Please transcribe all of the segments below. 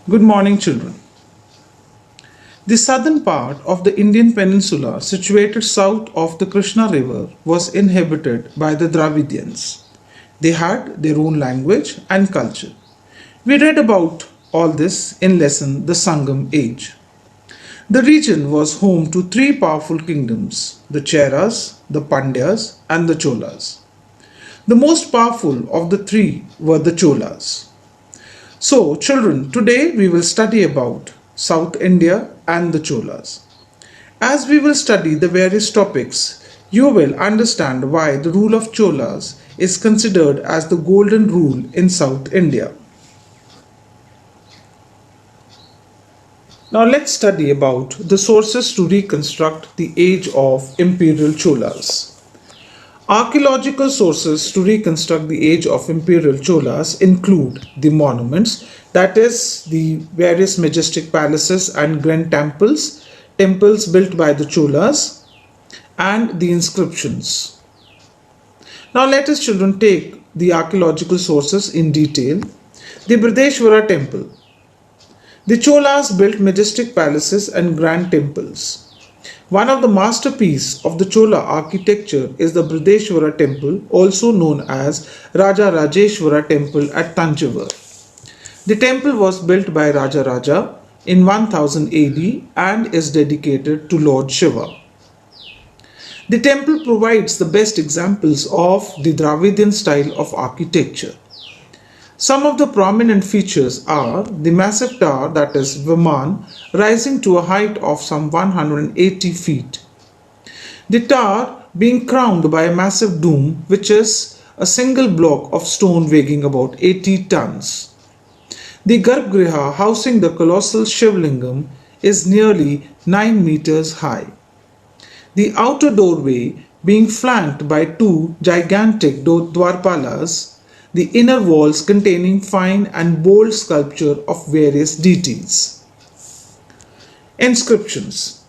Good morning, children. The southern part of the Indian peninsula, situated south of the Krishna River, was inhabited by the Dravidians. They had their own language and culture. We read about all this in lesson The Sangam Age. The region was home to three powerful kingdoms, the Cheras, the Pandyas, and the Cholas. The most powerful of the three were the Cholas. So, children, today we will study about South India and the Cholas. As we will study the various topics, you will understand why the rule of Cholas is considered as the golden rule in South India. Now let's study about the sources to reconstruct the age of imperial Cholas. Archaeological sources to reconstruct the age of imperial Cholas include the monuments, that is, the various majestic palaces and grand temples, temples built by the Cholas, and the inscriptions. Now let us, children, take the archaeological sources in detail. The Pradeshwara Temple. The Cholas built majestic palaces and grand temples. One of the masterpieces of the Chola architecture is the Pradeshwara Temple, also known as Raja Rajeshwara Temple at Tanjavur. The temple was built by Raja Raja in 1000 AD and is dedicated to Lord Shiva. The temple provides the best examples of the Dravidian style of architecture. Some of the prominent features are the massive tower, that is Viman, rising to a height of some 180 feet. The tower being crowned by a massive dome, which is a single block of stone weighing about 80 tons. The Garbhagriha housing the colossal Shivlingam is nearly 9 meters high. The outer doorway being flanked by two gigantic Dwarpalas, the inner walls containing fine and bold sculpture of various deities. Inscriptions.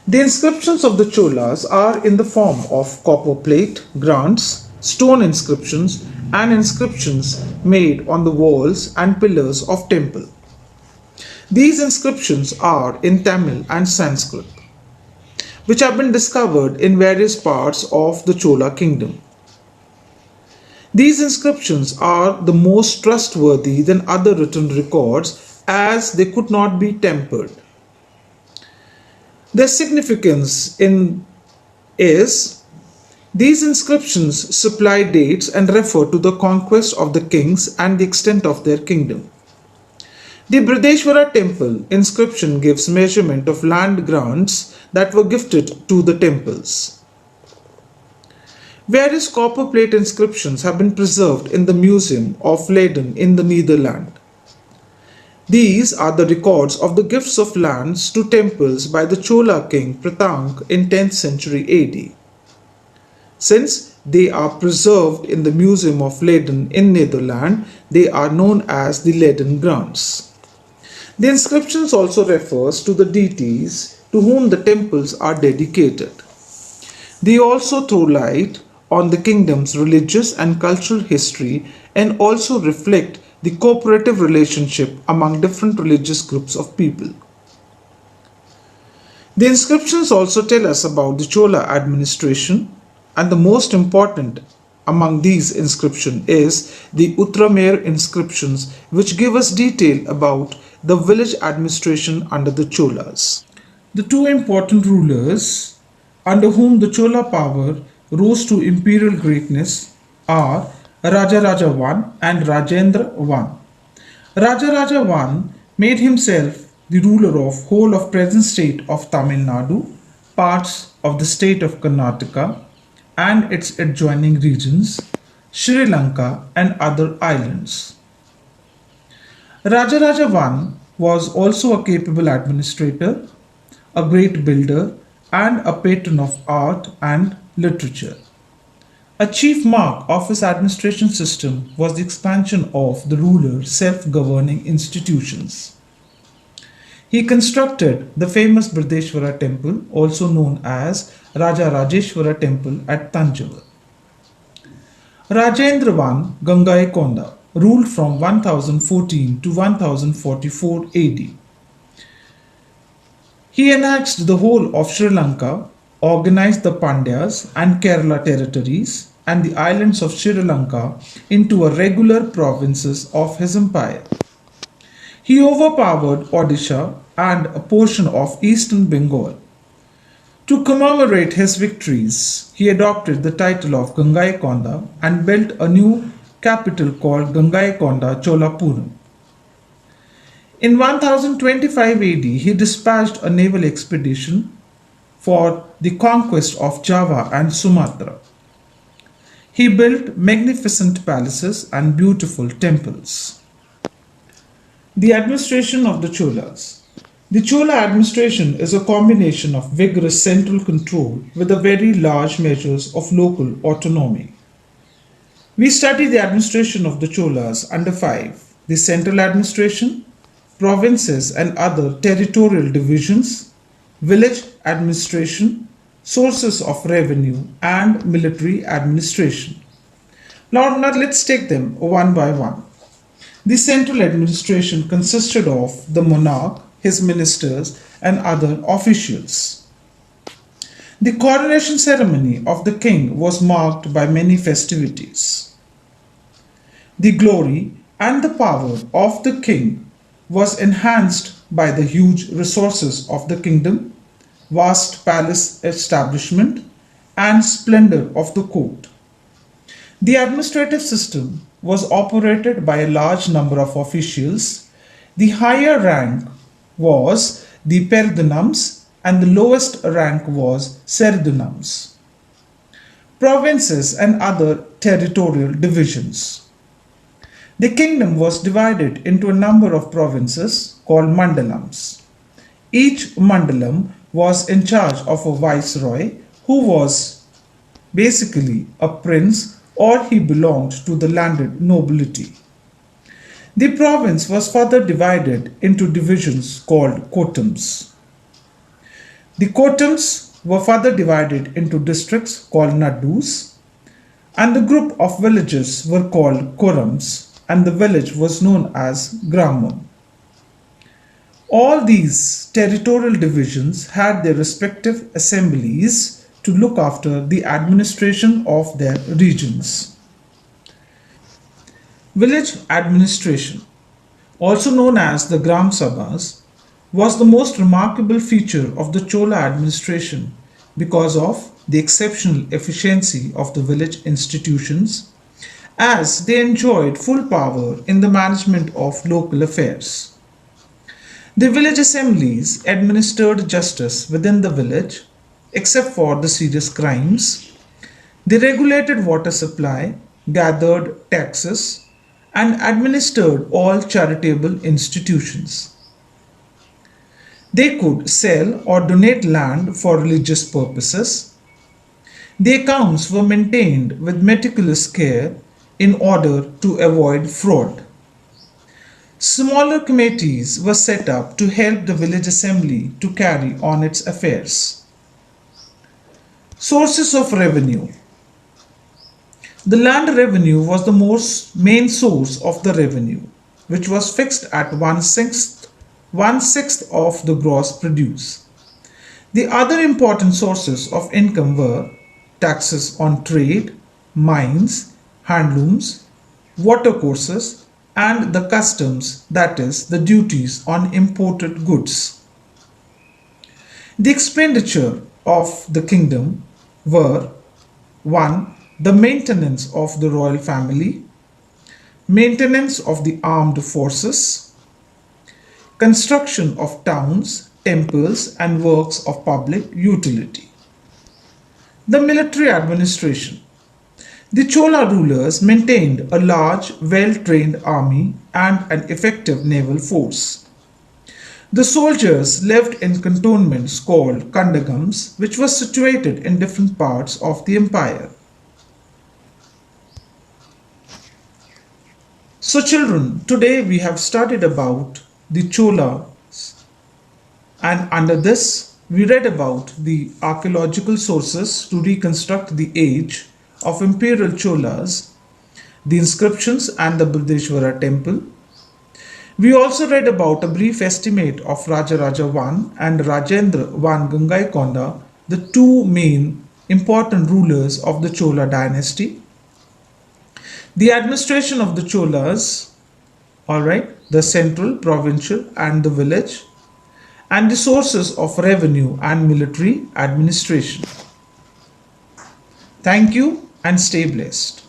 The inscriptions of the Cholas are in the form of copper plate, grants, stone inscriptions, and inscriptions made on the walls and pillars of temple. These inscriptions are in Tamil and Sanskrit, which have been discovered in various parts of the Chola kingdom. These inscriptions are the most trustworthy than other written records as they could not be tempered. Their significance is these inscriptions supply dates and refer to the conquest of the kings and the extent of their kingdom. The Pradeshwara Temple inscription gives measurement of land grants that were gifted to the temples. Various copper plate inscriptions have been preserved in the Museum of Leiden in the Netherlands. These are the records of the gifts of lands to temples by the Chola king Pratang in 10th century AD. Since they are preserved in the Museum of Leiden in Netherlands, they are known as the Leiden grants. The inscriptions also refers to the deities to whom the temples are dedicated. They also throw light on the kingdom's religious and cultural history and also reflect the cooperative relationship among different religious groups of people. The inscriptions also tell us about the Chola administration, and the most important among these inscriptions is the Uttaramer inscriptions, which give us detail about the village administration under the Cholas. The two important rulers under whom the Chola power rose to imperial greatness are Raja Raja I and Rajendra I. Raja Raja I made himself the ruler of whole of present state of Tamil Nadu, parts of the state of Karnataka and its adjoining regions, Sri Lanka and other islands. Raja Raja I was also a capable administrator, a great builder and a patron of art and literature. A chief mark of his administration system was the expansion of the ruler's self-governing institutions. He constructed the famous Pradeshwara Temple, also known as Raja Rajeshwara Temple at Tanjavur. Rajendra I Gangaikonda ruled from 1014 to 1044 AD. He annexed the whole of Sri Lanka, organized the Pandyas and Kerala territories and the islands of Sri Lanka into a regular provinces of his empire. He overpowered Odisha and a portion of eastern Bengal. To commemorate his victories, he adopted the title of Gangaikonda and built a new capital called Gangaikonda Cholapuram. In 1025 AD, he dispatched a naval expedition for the conquest of Java and Sumatra. He built magnificent palaces and beautiful temples. The administration of the Cholas. The Chola administration is a combination of vigorous central control with a very large measures of local autonomy. We study the administration of the Cholas under 5: the central administration, provinces and other territorial divisions, village administration, sources of revenue, and military administration. Now let's take them one by one. The central administration consisted of the monarch, his ministers, and other officials. The coronation ceremony of the king was marked by many festivities. The glory and the power of the king was enhanced by the huge resources of the kingdom, vast palace establishment, and splendor of the court. The administrative system was operated by a large number of officials. The higher rank was the Perdunams and the lowest rank was Serdunams. Provinces and other territorial divisions. The kingdom was divided into a number of provinces called mandalams. Each mandalam was in charge of a viceroy who was basically a prince or he belonged to the landed nobility. The province was further divided into divisions called kotams. The kotams were further divided into districts called nadus, and the group of villages were called korams, and the village was known as gramam. All these territorial divisions had their respective assemblies to look after the administration of their regions. Village administration, also known as the Gram Sabhas, was the most remarkable feature of the Chola administration because of the exceptional efficiency of the village institutions, as they enjoyed full power in the management of local affairs. The village assemblies administered justice within the village, except for the serious crimes. They regulated water supply, gathered taxes, and administered all charitable institutions. They could sell or donate land for religious purposes. The accounts were maintained with meticulous care in order to avoid fraud. Smaller committees were set up to help the village assembly to carry on its affairs. Sources of revenue. The land revenue was the main source of the revenue, which was fixed at one-sixth of the gross produce. The other important sources of income were taxes on trade, mines, handlooms, watercourses, and the customs, that is, the duties on imported goods. The expenditure of the kingdom were 1. The maintenance of the royal family, maintenance of the armed forces, construction of towns, temples, and works of public utility. The military administration. The Chola rulers maintained a large, well-trained army and an effective naval force. The soldiers lived in cantonments called kandagams, which were situated in different parts of the empire. So children, today we have studied about the Cholas, and under this we read about the archaeological sources to reconstruct the age of imperial Cholas, the inscriptions and the Pradeshwara Temple. We also read about a brief estimate of Rajaraja I and Rajendra I Gangaikonda, the two main important rulers of the Chola dynasty. The administration of the Cholas, alright, the central, provincial, and the village, and the sources of revenue and military administration. Thank you and stay blessed.